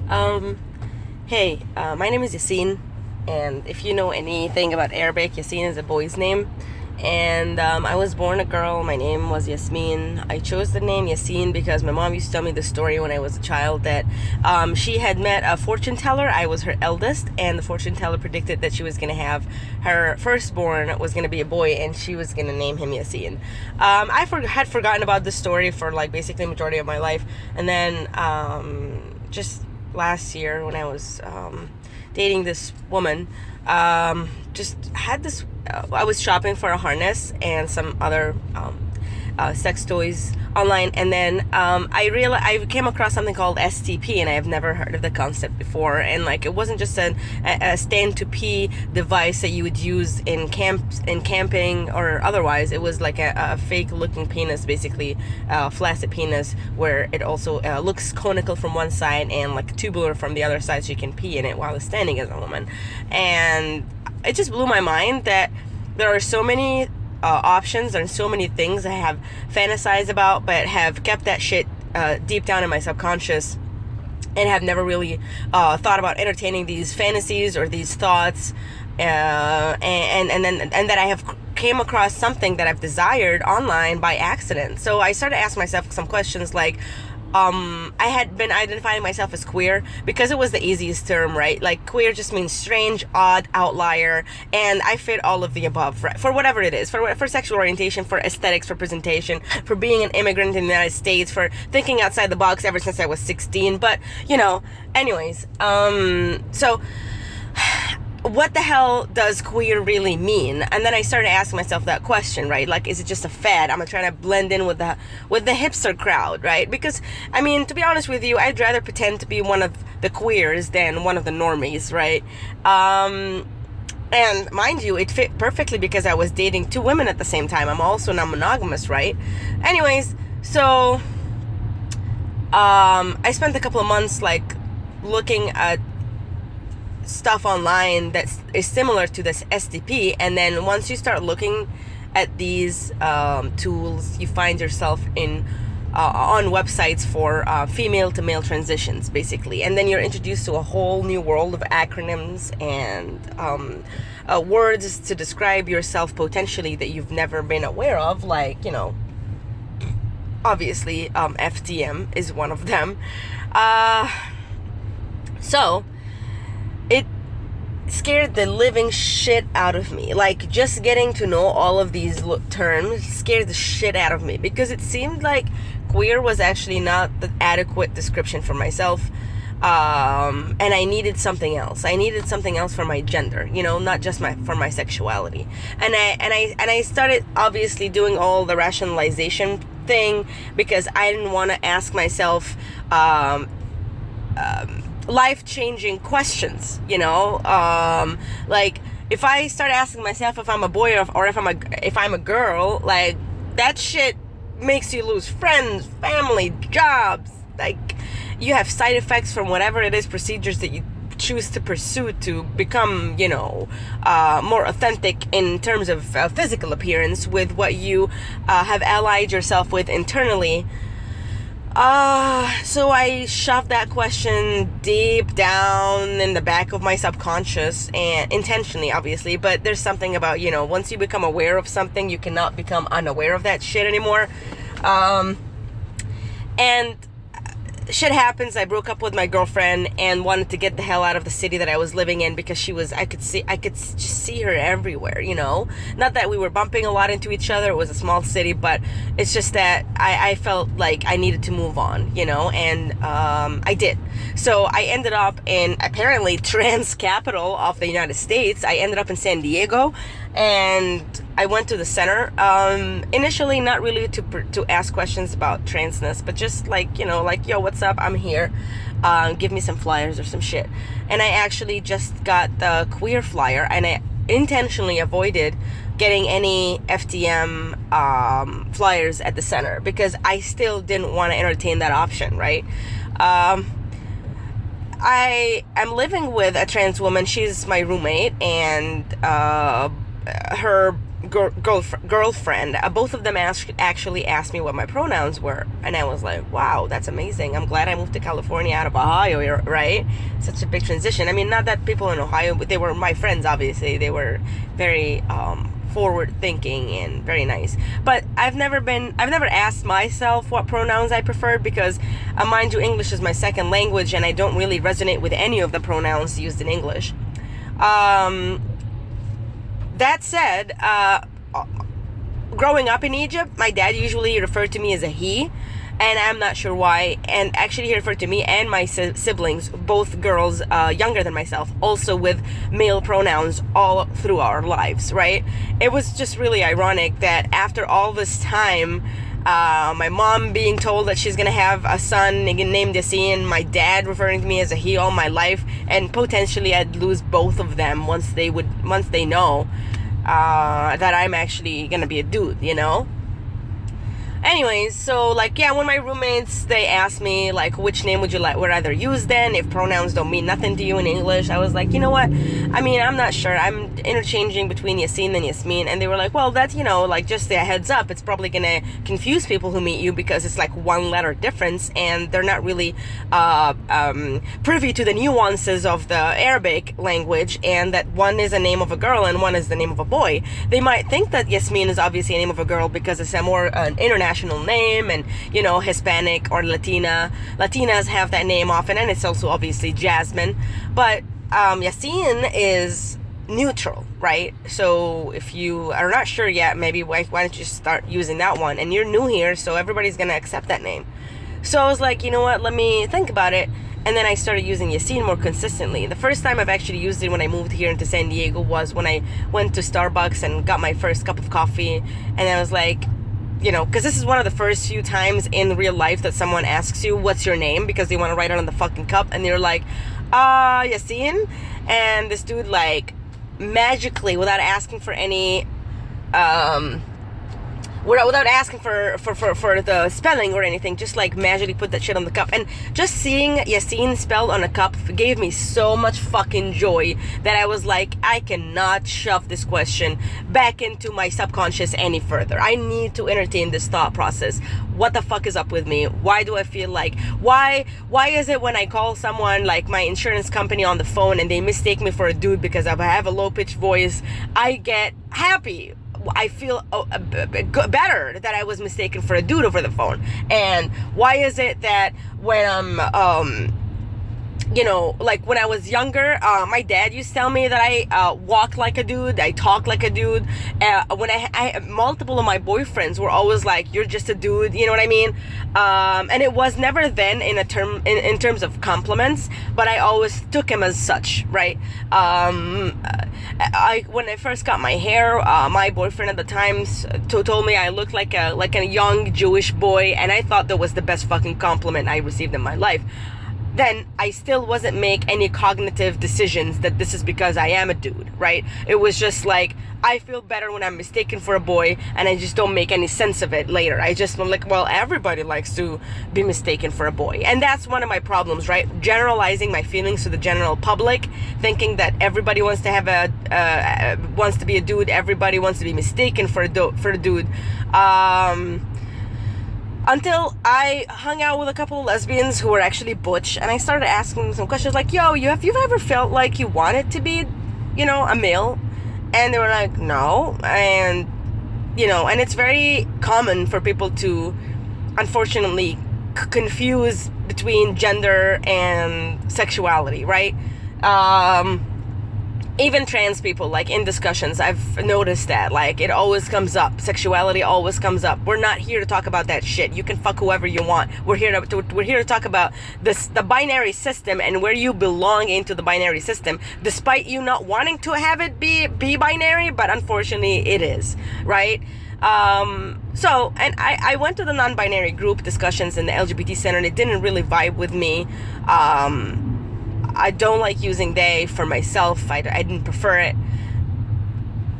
Um, hey, my name is Yassine, and if you know anything about Arabic, Yassine is a boy's name. And I was born a girl. My name was Yasmin. I chose the name Yassine because my mom used to tell me the story when I was a child that she had met a fortune teller. I was her eldest, and the fortune teller predicted that she was going to have her firstborn was going to be a boy, and she was going to name him Yassine. Had forgotten about this story for like basically the majority of my life, and then just last year when I was dating this woman, just had this. I was shopping for a harness and some other sex toys online, and then I came across something called STP, and I have never heard of the concept before. And like, it wasn't just a stand to pee device that you would use in camping or otherwise. It was like a fake looking penis, basically flaccid penis, where it also looks conical from one side and like tubular from the other side, so you can pee in it while standing as a woman. And it just blew my mind that there are so many options and so many things I have fantasized about, but have kept that shit deep down in my subconscious, and have never really thought about entertaining these fantasies or these thoughts, and that I have came across something that I've desired online by accident. So I started asking myself some questions like, I had been identifying myself as queer because it was the easiest term, right? Like, queer just means strange, odd, outlier, and I fit all of the above, right? For whatever it is, for sexual orientation, for aesthetics, for presentation, for being an immigrant in the United States, for thinking outside the box ever since I was 16. But anyways, so what the hell does queer really mean? And then I started asking myself that question, right? Like, is it just a fad? I'm trying to blend in with the hipster crowd, right? Because I mean, to be honest with you, I'd rather pretend to be one of the queers than one of the normies, right? And mind you, it fit perfectly because I was dating two women at the same time. I'm also non-monogamous, right? Anyways, so I spent a couple of months like looking at stuff online that is similar to this STP, and then once you start looking at these tools, you find yourself in on websites for female to male transitions, basically, and then you're introduced to a whole new world of acronyms and words to describe yourself potentially that you've never been aware of, like, obviously FTM is one of them. So it scared the living shit out of me. Like, just getting to know all of these terms scared the shit out of me, because it seemed like queer was actually not the adequate description for myself. And I needed something else. I needed something else for my gender, not just for my sexuality. And I started obviously doing all the rationalization thing, because I didn't want to ask myself life-changing questions, like, if I start asking myself if I'm a boy or if I'm a girl, like, that shit makes you lose friends, family, jobs. Like, you have side effects from whatever it is, procedures that you choose to pursue to become, more authentic in terms of physical appearance with what you have allied yourself with internally. So I shoved that question deep down in the back of my subconscious, and intentionally, obviously, but there's something about, once you become aware of something, you cannot become unaware of that shit anymore. And shit happens. I broke up with my girlfriend and wanted to get the hell out of the city that I was living in, because I could just see her everywhere, not that we were bumping a lot into each other. It was a small city, but it's just that I felt like I needed to move on, and I did. So I ended up in, apparently, trans capital of the United States. I ended up in San Diego, and I went to the center, initially not really to ask questions about transness, but just like, yo, what's up? I'm here. Give me some flyers or some shit. And I actually just got the queer flyer, and I intentionally avoided getting any FTM flyers at the center, because I still didn't want to entertain that option, right? I am living with a trans woman. She's my roommate, and her girlfriend, both of them actually asked me what my pronouns were, and I was like, wow, that's amazing. I'm glad I moved to California out of Ohio, right? Such a big transition. I mean, not that people in Ohio, but they were my friends, obviously. They were very forward thinking and very nice, but I've never asked myself what pronouns I preferred, because mind you, English is my second language and I don't really resonate with any of the pronouns used in English. That said, growing up in Egypt, my dad usually referred to me as a he, and I'm not sure why. And actually, he referred to me and my siblings, both girls younger than myself, also with male pronouns all through our lives, right? It was just really ironic that after all this time, my mom being told that she's gonna have a son named Yassine, my dad referring to me as a he all my life, and potentially I'd lose both of them once they know that I'm actually gonna be a dude, you know? Anyways, so like, yeah, when my roommates, they asked me like, which name would rather use then, if pronouns don't mean nothing to you in English, I was like, you know what, I mean, I'm not sure, I'm interchanging between Yassine and Yasmin, and they were like, well, that's, you know, like, just a heads up, it's probably gonna confuse people who meet you because it's like one letter difference, and they're not really privy to the nuances of the Arabic language, and that one is a name of a girl and one is the name of a boy. They might think that Yasmin is obviously a name of a girl because it's a more international name, and, you know, Hispanic or Latinas have that name often, and it's also obviously Jasmine, but Yassine is neutral, right? So if you are not sure yet, maybe why don't you start using that one, and you're new here, so everybody's gonna accept that name. So I was like, you know what, let me think about it. And then I started using Yassine more consistently. The first time I've actually used it when I moved here into San Diego was when I went to Starbucks and got my first cup of coffee, and I was like, you know, because this is one of the first few times in real life that someone asks you what's your name, because they want to write it on the fucking cup, and they're like, Yassine. And this dude, like, magically, without asking for any without asking for the spelling or anything, just like magically put that shit on the cup. And just seeing Yassine spelled on a cup gave me so much fucking joy that I was like, I cannot shove this question back into my subconscious any further. I need to entertain this thought process. What the fuck is up with me? Why do I feel like, why is it when I call someone like my insurance company on the phone and they mistake me for a dude because I have a low-pitched voice, I get happy. I feel better that I was mistaken for a dude over the phone. And why is it that when I'm you know, like when I was younger, my dad used to tell me that I walk like a dude, I talk like a dude. When I multiple of my boyfriends were always like, you're just a dude, you know what I mean? And it was never then in terms of compliments, but I always took him as such, right? When I first got my hair, my boyfriend at the time told me I looked like a young Jewish boy, and I thought that was the best fucking compliment I received in my life. Then I still wasn't make any cognitive decisions that this is because I am a dude, right? It was just like, I feel better when I'm mistaken for a boy, and I just don't make any sense of it later. I just am like, well, everybody likes to be mistaken for a boy. And that's one of my problems, right? Generalizing my feelings to the general public, thinking that everybody wants to have wants to be a dude, everybody wants to be mistaken for a dude. Until I hung out with a couple of lesbians who were actually butch, and I started asking them some questions like, yo, have you ever felt like you wanted to be, you know, a male? And they were like, no. And, you know, and it's very common for people to, unfortunately, confuse between gender and sexuality, right? Even trans people, like in discussions, I've noticed that, like, it always comes up. Sexuality always comes up. We're not here to talk about that shit. You can fuck whoever you want. We're here to talk about the binary system and where you belong into the binary system, despite you not wanting to have it be binary, but unfortunately it is, right? So, and I went to the non-binary group discussions in the LGBT center, and it didn't really vibe with me. I don't like using they for myself. I didn't prefer it,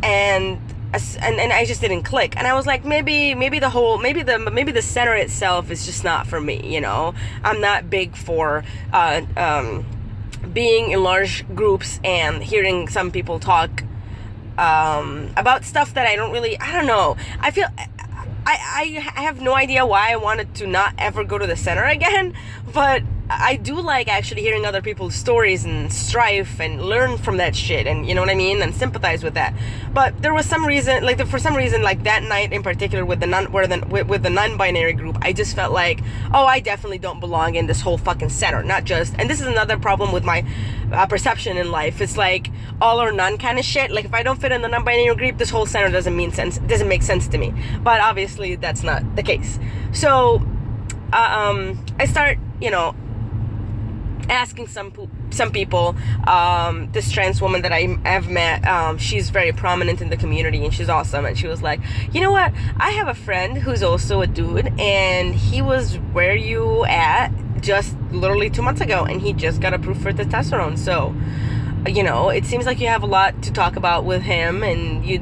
and I just didn't click. And I was like, maybe the center itself is just not for me. You know, I'm not big for being in large groups and hearing some people talk about stuff that I don't know. I feel I have no idea why I wanted to not ever go to the center again, but I do like actually hearing other people's stories and strife and learn from that shit, and you know what I mean, and sympathize with that. But there was some reason, for some reason, like that night in particular with the non-binary group, I just felt like, oh, I definitely don't belong in this whole fucking center. Not just, and this is another problem with my perception in life. It's like all or none kind of shit. Like if I don't fit in the non-binary group, this whole center doesn't make sense to me. But obviously that's not the case. So I start, asking some people, this trans woman that I have met, she's very prominent in the community and she's awesome, and she was like, you know what, I have a friend who's also a dude and he was where you at just literally 2 months ago and he just got approved for testosterone, so it seems like you have a lot to talk about with him and you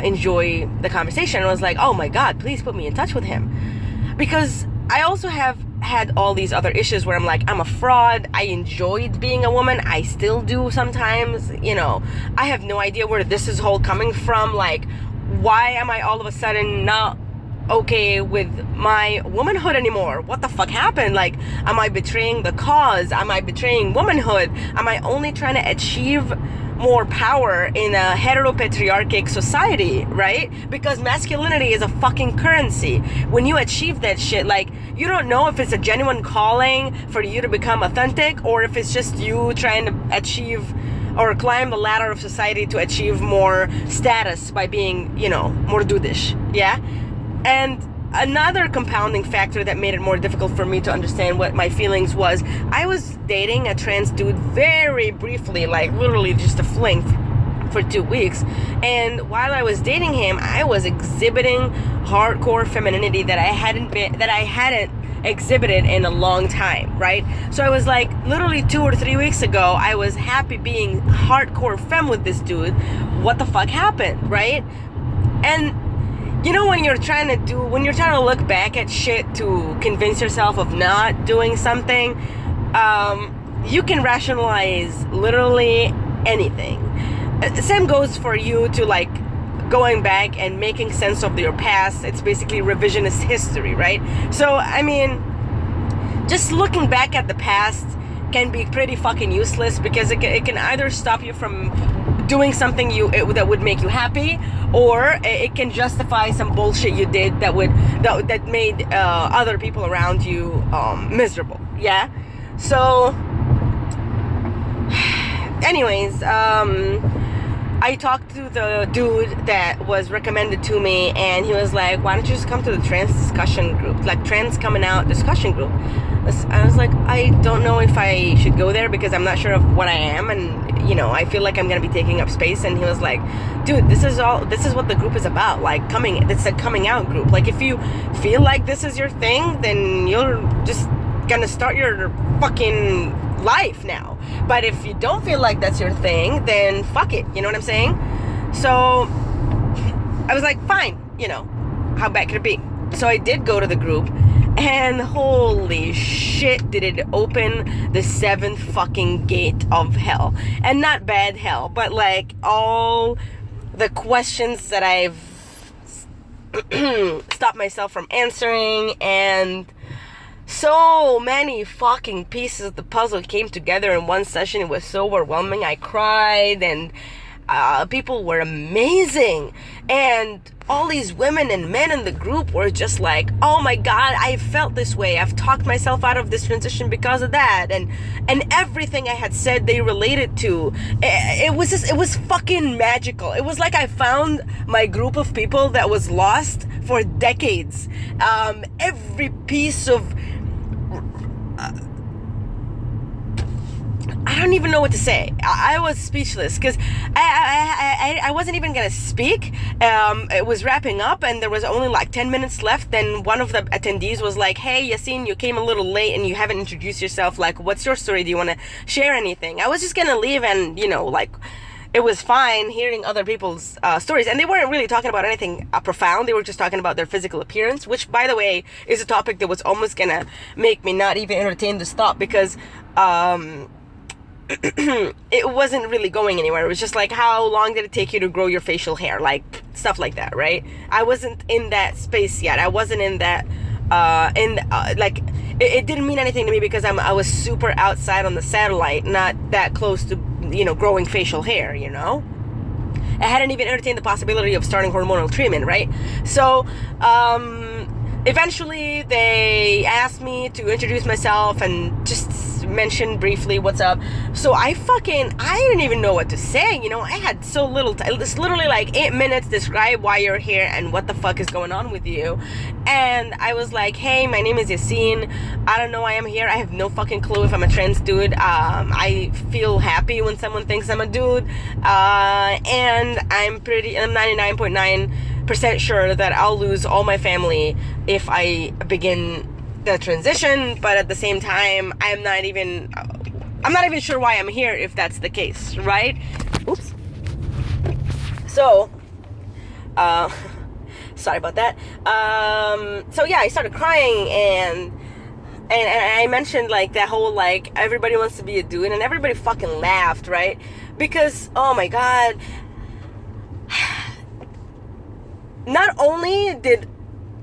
enjoy the conversation. I was like, oh my god, please put me in touch with him, because I also have had all these other issues where I'm like, I'm a fraud. I enjoyed being a woman. I still do sometimes. I have no idea where this is all coming from. Like, why am I all of a sudden not okay with my womanhood anymore? What the fuck happened? Like, am I betraying the cause? Am I betraying womanhood? Am I only trying to achieve more power in a heteropatriarchic society, right? Because masculinity is a fucking currency. When you achieve that shit, like, you don't know if it's a genuine calling for you to become authentic or if it's just you trying to achieve or climb the ladder of society to achieve more status by being, more dudish, yeah? And another compounding factor that made it more difficult for me to understand what my feelings was, I was dating a trans dude very briefly, like literally just a fling for 2 weeks, and while I was dating him, I was exhibiting hardcore femininity that I hadn't exhibited in a long time, right? So I was like, literally 2 or 3 weeks ago, I was happy being hardcore femme with this dude. What the fuck happened, right? And when you're trying to look back at shit to convince yourself of not doing something, you can rationalize literally anything. Same goes for you to like going back and making sense of your past. It's basically revisionist history, right? So, I mean, just looking back at the past can be pretty fucking useless because it can either stop you from doing something that would make you happy, or it can justify some bullshit you did that made other people around you miserable. Yeah. So, anyways, I talked to the dude that was recommended to me, and he was like, why don't you just come to the trans discussion group, like trans coming out discussion group. I was like, I don't know if I should go there because I'm not sure of what I am, and I feel like I'm gonna be taking up space. And he was like, dude, this is what the group is about. Like, it's a coming out group. Like, if you feel like this is your thing, then you're just gonna start your fucking life now. But if you don't feel like that's your thing, then fuck it. You know what I'm saying? So I was like, fine, how bad could it be? So I did go to the group, and holy shit, did it open the 7th fucking gate of hell. And not bad hell, but like all the questions that I've stopped myself from answering, and so many fucking pieces of the puzzle came together in one session. It was so overwhelming. I cried, and people were amazing, and all these women and men in the group were just like, oh my god, I felt this way, I've talked myself out of this transition because of that, and everything I had said they related to. It was fucking magical. It was like I found my group of people that was lost for decades. Every piece of I don't even know what to say. I was speechless because I wasn't even gonna speak. It was wrapping up and there was only like 10 minutes left. Then one of the attendees was like, hey Yassine, you came a little late and you haven't introduced yourself. Like, what's your story? Do you want to share anything? I was just gonna leave, and it was fine hearing other people's stories, and they weren't really talking about anything profound. They were just talking about their physical appearance, which, by the way, is a topic that was almost gonna make me not even entertain this thought, because it wasn't really going anywhere. It was just like, how long did it take you to grow your facial hair? Like, stuff like that, right? I wasn't in that space yet. I wasn't in that, like, it didn't mean anything to me because I was super outside on the satellite, not that close to, growing facial hair, I hadn't even entertained the possibility of starting hormonal treatment, right? So, eventually they asked me to introduce myself and just mention briefly what's up. So I didn't even know what to say, I had so little time. It's literally like 8 minutes, describe why you're here and what the fuck is going on with you. And I was like, hey, my name is Yassine. I don't know why I'm here. I have no fucking clue if I'm a trans dude. I feel happy when someone thinks I'm a dude. And I'm 99.9% sure that I'll lose all my family if I begin the transition, but at the same time, I'm not even sure why I'm here if that's the case, right? Oops. So, sorry about that. So yeah, I started crying and I mentioned like that whole like everybody wants to be a dude, and everybody fucking laughed, right? Because oh my god, not only did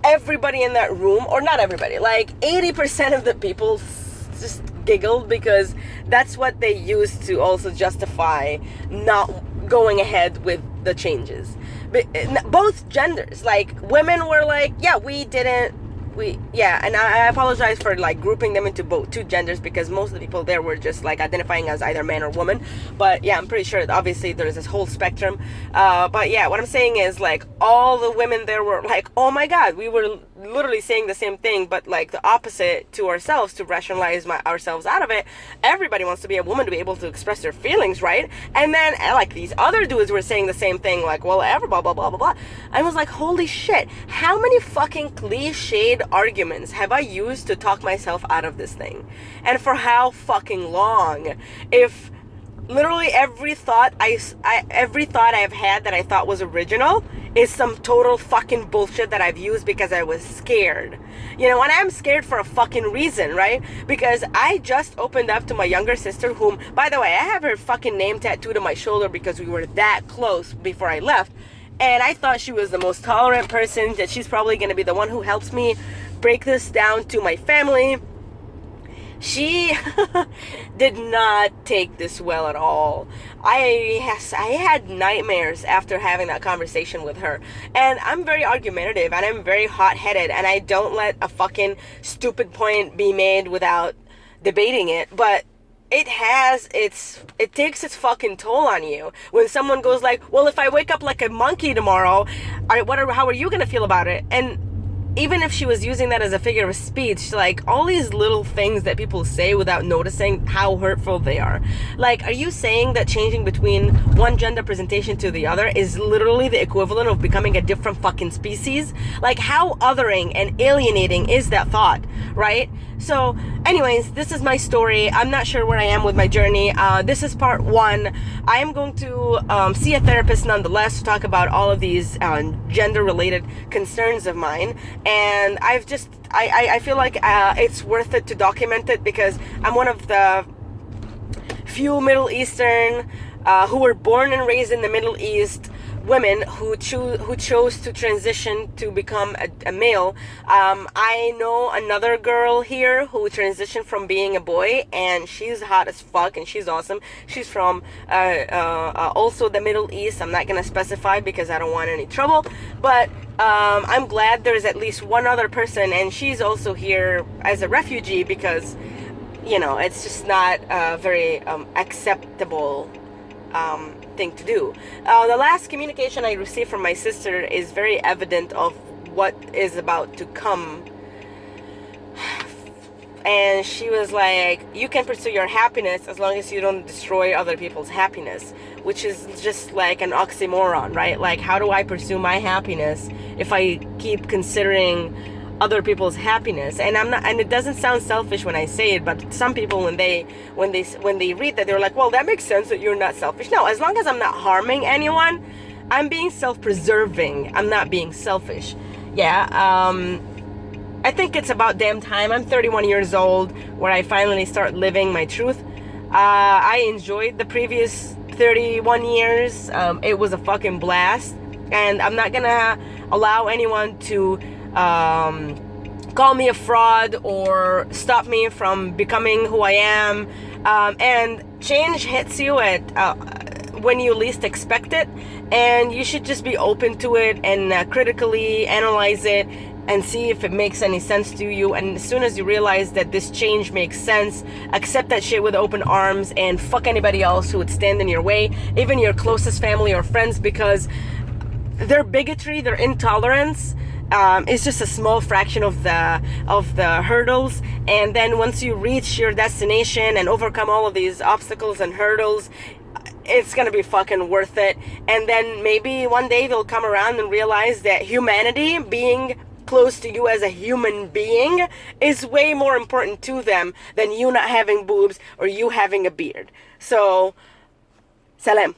everybody in that room, or not everybody, like 80% of the people just giggled because that's what they used to also justify not going ahead with the changes. But both genders, like women were like, yeah, and I apologize for like grouping them into two genders because most of the people there were just like identifying as either man or woman. But yeah, I'm pretty sure obviously there's this whole spectrum. But yeah, what I'm saying is like all the women there were like, oh my god, we were literally saying the same thing, but like the opposite to ourselves to rationalize ourselves out of it. Everybody wants to be a woman to be able to express their feelings, right? And then like these other dudes were saying the same thing, like, well, blah blah blah blah blah. I was like, holy shit, how many fucking cliched arguments have I used to talk myself out of this thing? And for how fucking long? If literally every thought I've had that I thought was original is some total fucking bullshit that I've used because I was scared. And I'm scared for a fucking reason, right? Because I just opened up to my younger sister, whom, by the way, I have her fucking name tattooed on my shoulder because we were that close before I left. And I thought she was the most tolerant person, that she's probably going to be the one who helps me break this down to my family. She did not take this well at all. I had nightmares after having that conversation with her. And I'm very argumentative and I'm very hot-headed and I don't let a fucking stupid point be made without debating it. But it takes its fucking toll on you when someone goes like, well, if I wake up like a monkey tomorrow, how are you gonna feel about it? And even if she was using that as a figure of speech, like all these little things that people say without noticing how hurtful they are. Like, are you saying that changing between one gender presentation to the other is literally the equivalent of becoming a different fucking species? Like, how othering and alienating is that thought, right? So anyways, this is my story. I'm not sure where I am with my journey. This is part 1. I am going to see a therapist nonetheless to talk about all of these gender related concerns of mine. And I feel like it's worth it to document it because I'm one of the few Middle Eastern who were born and raised in the Middle East women who chose to transition to become a male. I know another girl here who transitioned from being a boy, and she's hot as fuck and she's awesome. She's from also the Middle East. I'm not gonna specify because I don't want any trouble, but I'm glad there's at least one other person, and she's also here as a refugee because it's just not a very acceptable thing to do. The last communication I received from my sister is very evident of what is about to come. And she was like, you can pursue your happiness as long as you don't destroy other people's happiness, which is just like an oxymoron, right? Like, how do I pursue my happiness if I keep considering other people's happiness? And I'm not, and it doesn't sound selfish when I say it, but some people when they read that, they're like, well, that makes sense that you're not selfish. No, as long as I'm not harming anyone, I'm being self-preserving. I'm not being selfish. I think it's about damn time. I'm 31 years old where I finally start living my truth. I enjoyed the previous 31 years. It was a fucking blast. And I'm not gonna allow anyone to call me a fraud or stop me from becoming who I am. And change hits you at when you least expect it, and you should just be open to it and critically analyze it and see if it makes any sense to you. And as soon as you realize that this change makes sense, accept that shit with open arms and fuck anybody else who would stand in your way, even your closest family or friends, because their bigotry, their intolerance is just a small fraction of the hurdles. And then once you reach your destination and overcome all of these obstacles and hurdles, it's gonna be fucking worth it. And then maybe one day they'll come around and realize that humanity, being close to you as a human being, is way more important to them than you not having boobs or you having a beard. So, salam.